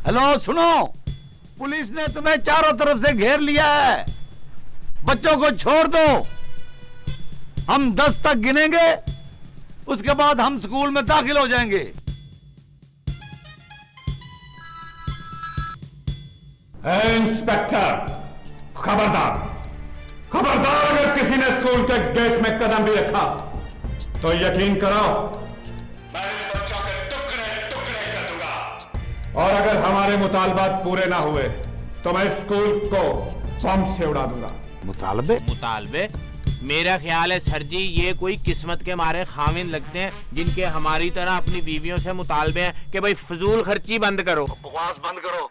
Hello सुनो, police ने तुम्हें चारों तरफ से घेर लिया है। बच्चों को छोड़ दो। हम 10 तक गिनेंगे, उसके बाद हम स्कूल में दाखिल हो जाएंगे। इंस्पेक्टर, खबरदार खबरदार, अगर किसी ने स्कूल के गेट में कदम भी रखा तो यकीन करो मैं इन बच्चों के टुकड़े टुकड़े कर दूंगा। और अगर हमारे मुतालबात पूरे ना हुए तो मैं स्कूल को बम से उड़ा दूंगा। मुतालबे? मेरा ख्याल है सर जी, ये कोई किस्मत के मारे खामिन लगते हैं जिनके हमारी तरह अपनी बीवियों से मुतालबे हैं कि भाई फजूल खर्ची बंद करो, बकवास बंद करो।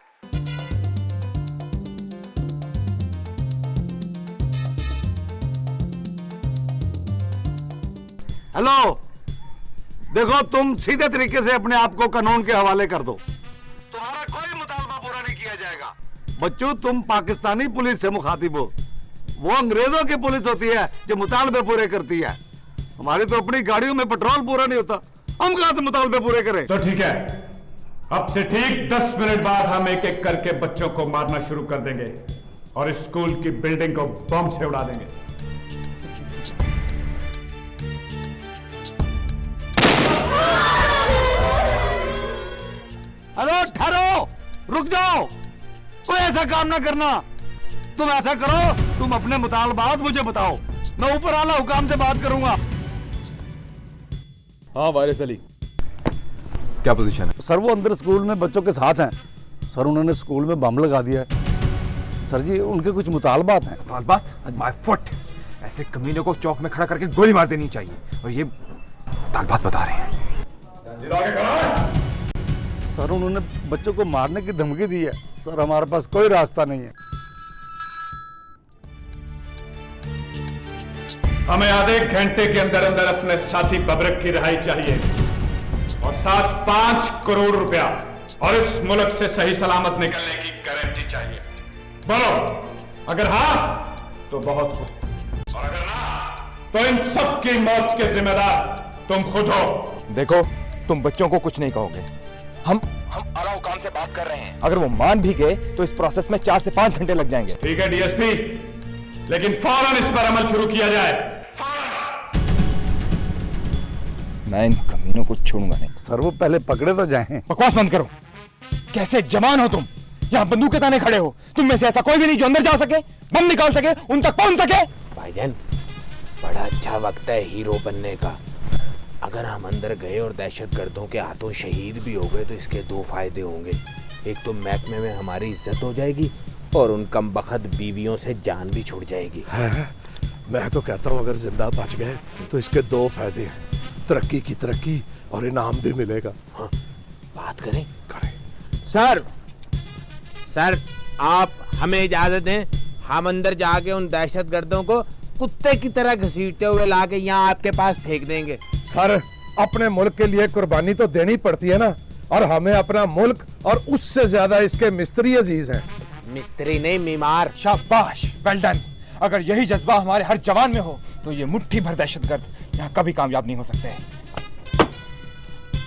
हेलो, देखो तुम सीधे तरीके से अपने आप को कानून के हवाले कर दो। तुम्हारा कोई मुतालबा पूरा नहीं किया जाएगा। बच्चों, तुम पाकिस्तानी पुलिस से मुखातिब हो, वो अंग्रेजों की पुलिस होती है जो मुतालबे पूरे करती है। हमारी तो अपनी गाड़ियों में पेट्रोल पूरा नहीं होता, हम कहां से मुतालबे पूरे करें? तो ठीक है, अब से ठीक 10 मिनट बाद हम एक एक करके बच्चों को मारना शुरू कर देंगे और स्कूल की बिल्डिंग को बम से उड़ा देंगे। हेलो, ठहरो, रुक जाओ, कोई ऐसा काम ना करना। तुम ऐसा करो, तुम अपने मुतालबात मुझे बताओ, मैं ऊपर आला हुकाम से बात करूंगा। हाँ वारिस अली, क्या पोजीशन है? सर वो अंदर स्कूल में बच्चों के साथ हैं। सर उन्होंने स्कूल में बम लगा दिया है। सर जी उनके कुछ मुतालबात हैं। मुतालबात? My foot! ऐसे कमीनों को चौक में खड़ा करके गोली मार देनी चाहिए, और ये मुतालबात बता रहे हैं। सर उन्होंने बच्चों को मारने की धमकी दी है। सर हमारे पास कोई रास्ता नहीं है। हमें आधे घंटे के अंदर अंदर अपने साथी बबरक की रिहाई चाहिए और साथ 5 करोड़ रुपया और इस मुल्क से सही सलामत निकलने की गारंटी चाहिए। बोलो, अगर हाँ तो बहुत खूब, और अगर ना तो इन सब की मौत के जिम्मेदार तुम खुद हो। देखो, तुम बच्चों को कुछ नहीं कहोगे। हम आला हुकाम से बात कर रहे हैं। अगर वो मान भी गए तो इस प्रोसेस में 4 से 5 घंटे लग जाएंगे। ठीक है डीएसपी, लेकिन फौरन इस पर अमल शुरू किया जाए। मैं इन कमीनों को छोड़ूंगा नहीं। सर वो पहले पकड़े तो जाएं। बकवास बंद करो। कैसे जवान हो तुम, यहाँ बंदूक ताने खड़े हो। तुम में से ऐसा कोई भी नहीं जो अंदर जा सके, बम निकाल सके, उन तक पहुंच सके। भाईजान, बड़ा अच्छा वक्त है हीरो बनने का। अगर हम अंदर गए और दहशतगर्दों के हाथों शहीद भी हो गए तो इसके 2 फायदे होंगे। एक तो महकमे में हमारी इज्जत हो जाएगी और उन कमबख्त बीवियों से जान भी छूट जाएगी। मैं तो कहता हूँ अगर जिंदा बच गए तो इसके 2 फायदे हैं, तरक्की की तरक्की और इनाम भी मिलेगा। हाँ, बात करें। सर आप हमें इजाजत दें, हम अंदर जाके उन दहशतगर्दों को कुत्ते की तरह घसीटते हुए लाके यहाँ आपके पास फेंक देंगे। सर अपने मुल्क के लिए कुर्बानी तो देनी पड़ती है ना, और हमें अपना मुल्क और उससे ज्यादा इसके मिस्त्री अजीज हैं। मिस्त्री नहीं, मीमार। शाबाश, वेल डन। अगर यही जज्बा हमारे हर जवान में हो तो ये मुट्ठी भर दहशतगर्द यहाँ कभी कामयाब नहीं हो सकते।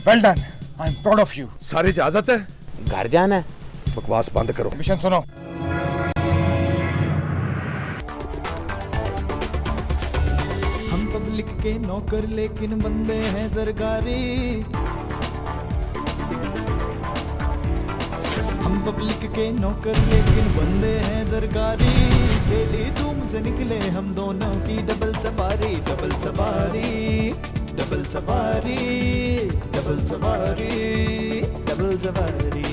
Well done, I am proud of you. सारी इजाजत है? घर जाना है। बकवास बंद करो। मिशन सुनो। हम पब्लिक के नौकर लेकिन बंदे हैं सरकारी। हम पब्लिक के नौकर लेकिन बंदे हैं सरकारी। डेली धूम से निकले हम दोनों की डबल सवारी, डबल सवारी, डबल सवारी, डबल सवारी, डबल सवारी।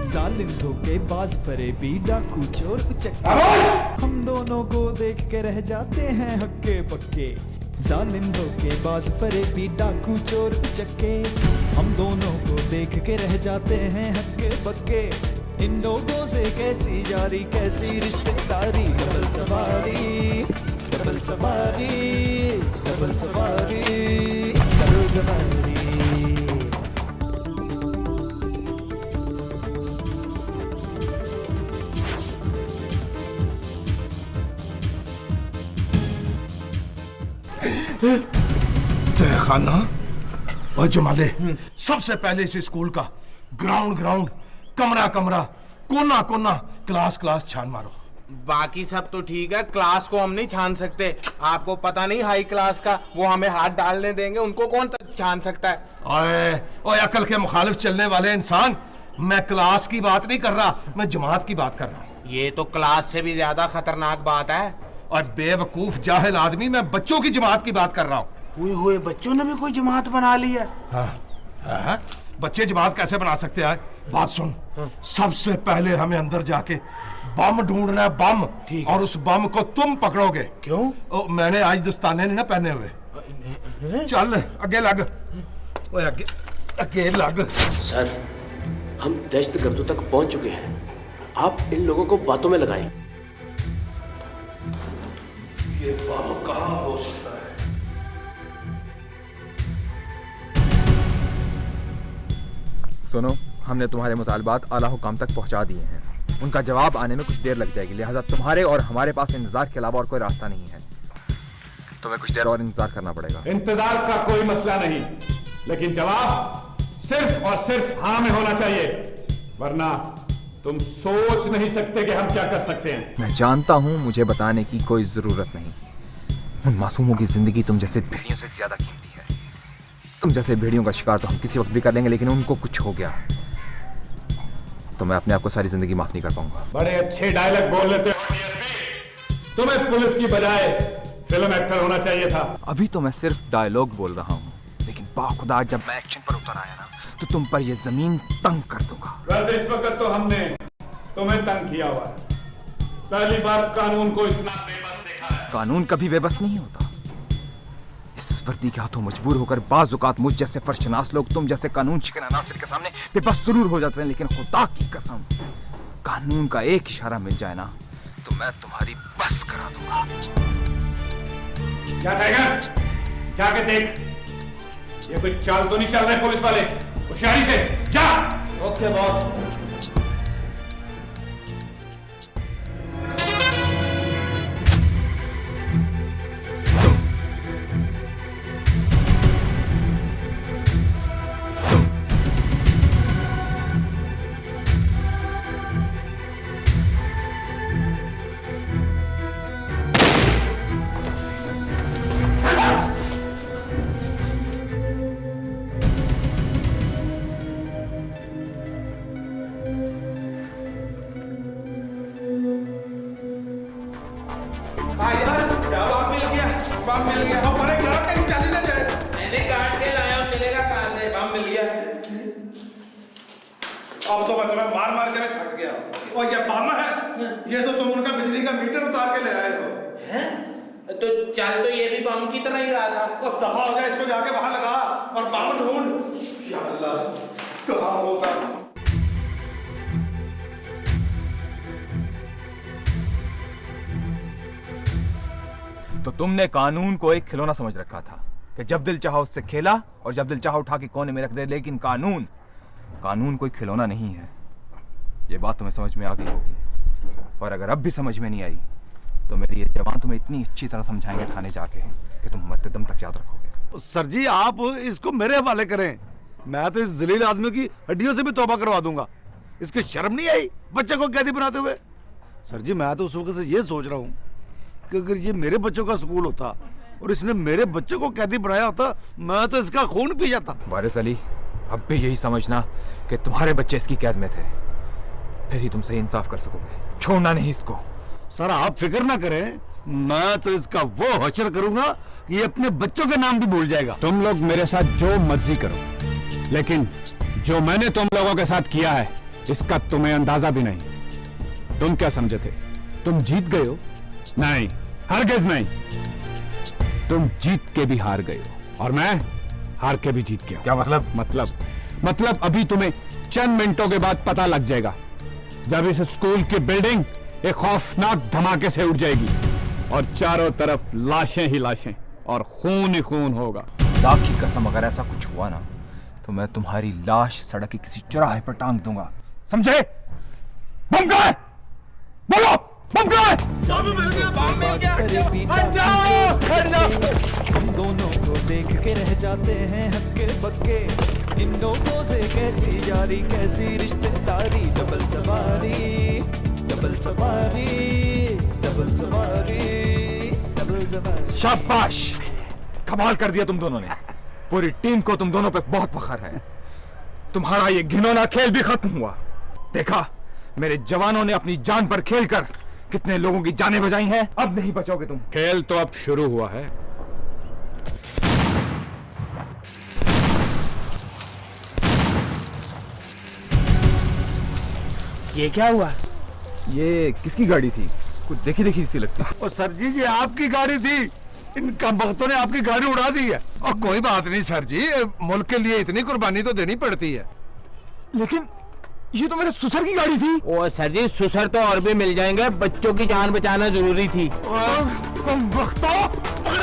जालिम धोखेबाज फरेबी डाकू चोर उचक्के, हम दोनों को देख के रह जाते हैं हक्के बक्के। जालिम धोखेबाज फरेबी डाकू चोर उचक्के, हम दोनों को देख के रह जाते हैं हक्के बक्के। इन लोगों से कैसी जारी कैसी रिश्तेदारी। डबल सवारी, डबल सवारी, डबल सवारी, डबल सवारी। देखा ना। और जमाले, सबसे पहले इस स्कूल का ग्राउंड, कमरा कोना क्लास छान मारो। बाकी सब तो ठीक है, क्लास को हम नहीं छान सकते। आपको पता नहीं हाई क्लास का, वो हमें हाथ डालने देंगे, उनको कौन छान सकता है? ओए अकल के मुखालिफ चलने वाले इंसान, मैं क्लास की बात नहीं कर रहा, मैं जमात की बात कर रहा हूँ। ये तो क्लास से भी ज्यादा खतरनाक बात है। और बेवकूफ जाहिल आदमी, मैं बच्चों की जमात की बात कर रहा हूँ। हुए बच्चों ने भी कोई जमात बना ली है? हाँ? बच्चे जमात कैसे बना सकते हैं? बात सुन, सबसे पहले हमें अंदर जाके बम ढूंढना है, बम। और उस बम को तुम पकड़ोगे। क्यों? मैंने आज दस्ताने नहीं ना पहने हुए। चल आगे लग, आगे लग। सर, हम दहशतगर्दों तक पहुंच चुके हैं, आप इन लोगों को बातों में लगाएं। ये बम कहाँ हो सकता है? सुनो, हमने तुम्हारे मुतालबात आला हुकाम तक पहुंचा दिए हैं। उनका जवाब आने में कुछ देर लग जाएगी, लिहाजा तुम्हारे और हमारे पास इंतजार के अलावा और कोई रास्ता नहीं है। तुम्हें कुछ देर और इंतजार करना पड़ेगा। इंतजार का कोई मसला नहीं, लेकिन जवाब सिर्फ और सिर्फ हाँ में होना चाहिए, वरना तुम सोच नहीं सकते कि हम क्या कर सकते हैं। मैं जानता हूं, मुझे बताने की कोई जरूरत नहीं। उन मासूमों की जिंदगी तुम जैसे भेड़ियों से ज्यादा कीमती है। तुम जैसे भेड़ियों का शिकार तो हम किसी वक्त भी कर लेंगे, लेकिन उनको कुछ हो गया तो मैं अपने आप को सारी जिंदगी माफ नहीं कर पाऊंगा। बड़े अच्छे डायलॉग बोल लेते हो डीएसपी, तुम्हें पुलिस की बजाय फिल्म एक्टर होना चाहिए था। अभी तो मैं सिर्फ डायलॉग बोल रहा हूँ, लेकिन बाखुदा जब मैं एक्शन पर उतर आया ना, तो तुम पर यह जमीन तंग कर दूंगा। वैसे इस वक्त तो हमने तुम्हें तंग किया हुआ है। पहली बार कानून को इतना बेबस देखा है। कानून कभी बेबस नहीं होता। इस वर्दी के हाथों मजबूर होकर बाज़ औक़ात मुझ जैसे फर्शनास लोग तुम जैसे कानून शिकन अनासिर के सामने बेबस जरूर हो जाते हैं, लेकिन खुदा की कसम, कानून का एक इशारा मिल जाए ना, तो मैं तुम्हारी बस करा दूंगा। क्या टाइगर, जाके देख, ये कोई चाल तो नहीं चल रहे पुलिस वाले। होशियारी से जा। Okay boss. अब तो मैं तुम्हें मार मार के मैं थक गया। और ये बम है, ये तो तुम उनका बिजली का मीटर उतार के ले आए हो। हैं? तो चल तो ये भी बम की तरह ही रहा था। और दफा हो गया, इसको जाके बाहर लगा और बम ढूंढ। या अल्लाह, कहाँ होगा? तो तुमने कानून को एक खिलौना समझ रखा था कि जब दिल चाहा उससे खेला और जब दिल चाहा उठा के कोने में रख दे, लेकिन कानून कोई खिलौना नहीं है। ये बात तुम्हें समझ में आ गई होगी, और अगर अब भी समझ में नहीं आई तो मेरे ये जवान तुम्हें इतनी अच्छी तरह समझाएंगे थाने जाके कि तुम मरते दम तक याद रखोगे। सर जी, आप इसको मेरे हवाले करें। मैं तो इस जलील आदमी की हड्डियों से भी तौबा करवा दूंगा। इसकी शर्म नहीं आई बच्चे को कैदी बनाते हुए? सर जी, मैं तो उस वक्त से ये सोच रहा हूँ कि अगर ये मेरे बच्चों का स्कूल होता और इसने मेरे बच्चों को कैदी बनाया होता, मैं तो इसका खून पी जाता। वारिस अली, अब भी यही समझना कि तुम्हारे बच्चे इसकी कैद में थे, फिर ही तुम सही इंसाफ कर सकोगे। छोड़ना नहीं इसको। सर, आप फिक्र ना करें, मैं तो इसका वो हशर करूंगा कि ये अपने बच्चों के नाम भी भूल जाएगा। तुम लोग मेरे साथ जो मर्जी करो, लेकिन जो मैंने तुम लोगों के साथ किया है इसका तुम्हें अंदाजा भी नहीं। तुम क्या समझे थे तुम जीत गए हो? नहीं, हरगिज़ नहीं। तुम जीत के भी हार गए हो और मैं हार के भी जीत गया। क्या मतलब? मतलब अभी तुम्हें चंद मिनटों के बाद पता लग जाएगा, जब इस स्कूल की बिल्डिंग एक खौफनाक धमाके से उड़ जाएगी और चारों तरफ लाशें ही लाशें और खून ही खून होगा। खुदा की कसम, अगर ऐसा कुछ हुआ ना तो मैं तुम्हारी लाश सड़क के किसी चौराहे पर टांग दूंगा, समझे? बम कहाँ है? बोलो। बम कहाँ है? जालिम धोखेबाज फरेबी डाकू हम दोनों को देख के रह जाते हैं हक्के बक्के। इन लोगों से कैसी यारी कैसी रिश्तेदारी, डबल सवारी डबल सवारी डबल सवारी डबल सवारी। शाबाश, कमाल कर दिया तुम दोनों ने। पूरी टीम को तुम दोनों पे बहुत फख्र है। तुम्हारा ये घिनौना खेल भी खत्म हुआ। देखा, मेरे जवानों ने अपनी जान पर खेलकर कितने लोगों की जानें बचाई हैं। अब नहीं बचोगे तुम। खेल तो अब शुरू हुआ है। ये क्या हुआ? ये किसकी गाड़ी थी? कुछ देखी देखी सी लगती है। और सर जी, ये आपकी गाड़ी थी, इन कमबख्तों ने आपकी गाड़ी उड़ा दी है। और कोई बात नहीं सर जी, मुल्क के लिए इतनी कुर्बानी तो देनी पड़ती है। लेकिन ये तो मेरे ससुर की गाड़ी थी। ओ सर जी, ससुर तो और भी मिल जाएंगे, बच्चों की जान बचाना जरूरी थी। कमबख्तों, अगर